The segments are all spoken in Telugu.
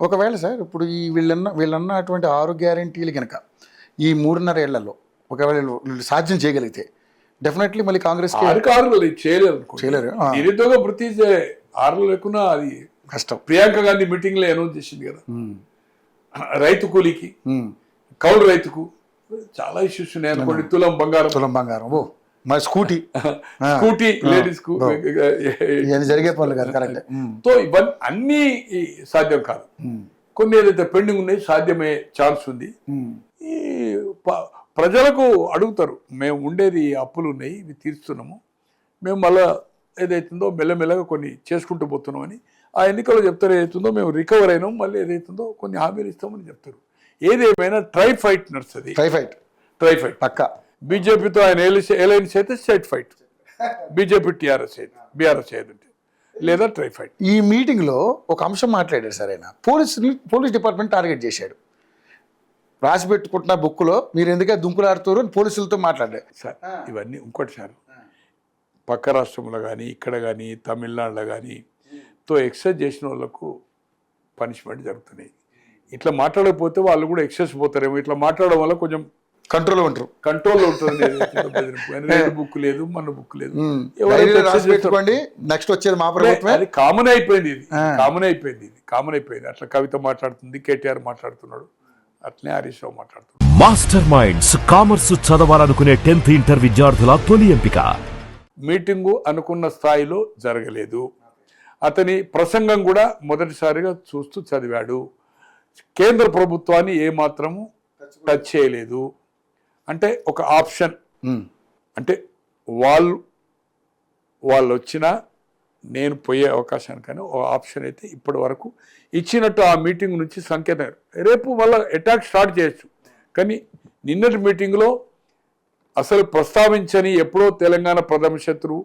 ఒకవేళ సార్ ఇప్పుడు ఈ వీళ్ళన్నటువంటి 6 గ్యారెంటీలు కనుక ఈ 3.5 ఏళ్లలో ఒకవేళ వీళ్ళు సాధ్యం చేయగలిగితే డెఫినెట్లీ మళ్ళీ కాంగ్రెస్ చేయలేరు. నిరుద్యోగ వృత్తి 6 లేకున్నా అది కష్టం. ప్రియాంక గాంధీ మీటింగ్ లో అనౌన్స్ చేసింది కదా, రైతు కూలీకి, కౌలు రైతుకు చాలా ఇష్యూస్ ఉన్నాయి అనుకోండి. తులం బంగారం, ఓ మరి స్కూటీ లేడీస్ కు జరిగే పనులు కాదు. కరెక్ట్. తో ఇవన్నీ అన్ని సాధ్యం కాదు. కొన్ని ఏదైతే పెండింగ్ ఉన్నాయి సాధ్యమయ్యే ఛాన్స్ ఉంది. ఈ ప్రజలకు అడుగుతారు, మేము ఉండేది అప్పులు ఉన్నాయి, ఇవి తీరుస్తున్నాము, మేము మళ్ళా ఏదైతుందో మెల్లమెల్లగా కొన్ని చేసుకుంటూ పోతున్నామని ఆ ఎన్నికల్లో చెప్తారు. ఏదైతుందో మేము రికవర్ అయినాం, మళ్ళీ ఏదైతుందో కొన్ని హామీలు ఇస్తామని చెప్తారు. ఏదేమైనా ట్రై ఫైట్ నడుస్తుంది. ట్రై ఫైట్ పక్కా. బీజేపీతో ఆయన ఎలయన్స్ అయితే స్ట్రైట్ ఫైట్, బీజేపీ బీఆర్ఎస్ ఏదంటే లేదా ట్రై ఫైట్. ఈ మీటింగ్ లో ఒక అంశం మాట్లాడారు సార్ ఆయన, పోలీస్ డిపార్ట్మెంట్ టార్గెట్ చేశాడు. రాసి పెట్టుకుంటున్న బుక్లో మీరు ఎందుకే దుంకులాడుతారు అని పోలీసులతో మాట్లాడారు సార్. ఇవన్నీ ఇంకోటి సార్, పక్క రాష్ట్రంలో కానీ ఇక్కడ కానీ తమిళనాడులో కానీ తో ఎక్సైజ్ చేసిన వాళ్ళకు పనిష్మెంట్ జరుగుతున్నాయి. ఇట్లా మాట్లాడకపోతే వాళ్ళు కూడా ఎక్సెస్ పోతారేమో. ఇట్లా మాట్లాడడం వల్ల కొంచెం కంట్రోల్లో ఉంటుంది. బుక్ లేదు, మన బుక్ లేదు, నెక్స్ట్ వచ్చేది మా ప్రభుత్వం. అది కామన్ అయిపోయింది. అట్లా కవిత మాట్లాడుతుంది, కేటీఆర్ మాట్లాడుతున్నాడు, అట్లనే హరీష్ రావు మాట్లాడుతున్నాడు. మాస్టర్ మైండ్స్ కామర్స్ చదవాలనుకునే 10th ఇంటర్ విద్యార్థుల తొలి ఎంపిక. మీటింగు అనుకున్న స్థాయిలో జరగలేదు. అతని ప్రసంగం కూడా మొదటిసారిగా చూస్తూ చదివాడు. కేంద్ర ప్రభుత్వాన్ని ఏమాత్రము టచ్ చేయలేదు. అంటే ఒక ఆప్షన్, అంటే వాళ్ళు వచ్చినా నేను పోయే అవకాశానికని ఒక ఆప్షన్ అయితే ఇప్పటి వరకు ఇచ్చినట్టు ఆ మీటింగ్ నుంచి సంకేతం. రేపు మళ్ళీ అటాక్ స్టార్ట్ చేయొచ్చు. కానీ నిన్నటి మీటింగ్లో అసలు ప్రస్తావించని, ఎప్పుడో తెలంగాణ ప్రథమ శత్రువు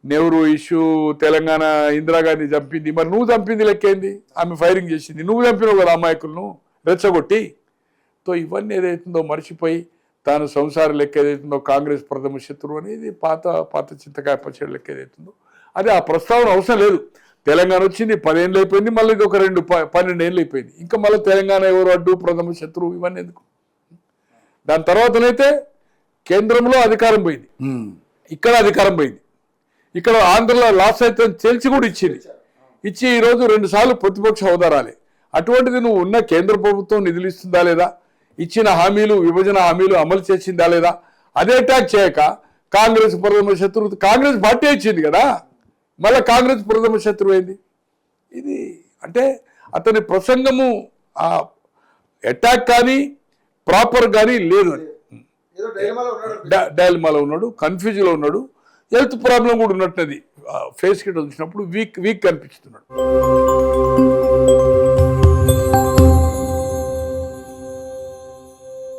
నెహ్రూ ఇష్యూ, తెలంగాణ ఇందిరాగాంధీ చంపింది, మరి నువ్వు చంపింది లెక్కేంది, ఆమె ఫైరింగ్ చేసింది, నువ్వు చంపినావు కదా అమాయకులను రెచ్చగొట్టి. తో ఇవన్నీ ఏదైతుందో మర్చిపోయి తాను సంసార లెక్క ఏదైతుందో కాంగ్రెస్ ప్రథమ శత్రువు అనేది పాత చింతకాయ పచ్చడి లెక్క ఏదైతుందో అది ఆ ప్రస్తావన అవసరం లేదు. తెలంగాణ వచ్చింది 10 ఏళ్ళు అయిపోయింది, మళ్ళీ ఇది ఒక 12 ఏళ్ళు అయిపోయింది. ఇంకా మళ్ళీ తెలంగాణ ఎవరు అడ్డు, ప్రథమ శత్రువు, ఇవన్నీ ఎందుకు? దాని తర్వాతనైతే కేంద్రంలో అధికారం పోయింది, ఇక్కడ అధికారం పోయింది. ఇక్కడ ఆంధ్రలో లాస్ అయితే తెలిసి కూడా ఇచ్చి ఈరోజు 2 సార్లు ప్రతిపక్ష హోదా రాలే. అటువంటిది నువ్వు ఉన్న కేంద్ర ప్రభుత్వం నిధులు ఇస్తుందా లేదా, ఇచ్చిన హామీలు, విభజన హామీలు అమలు చేసిందా లేదా, అదే అటాక్ చేయక కాంగ్రెస్ ప్రథమ శత్రువు, కాంగ్రెస్ పార్టీ ఇచ్చింది కదా, మళ్ళీ కాంగ్రెస్ ప్రథమ శత్రువు అయింది. ఇది అంటే అతని ప్రసంగము అటాక్ కానీ ప్రాపర్ కానీ లేదు. డైలమాలో ఉన్నాడు, కన్ఫ్యూజ్లో ఉన్నాడు, హెల్త్ ప్రాబ్లం కూడా ఉన్నట్టున్నది. ఫేస్ కిట్ వచ్చినప్పుడు వీక్ కనిపిస్తున్నాడు.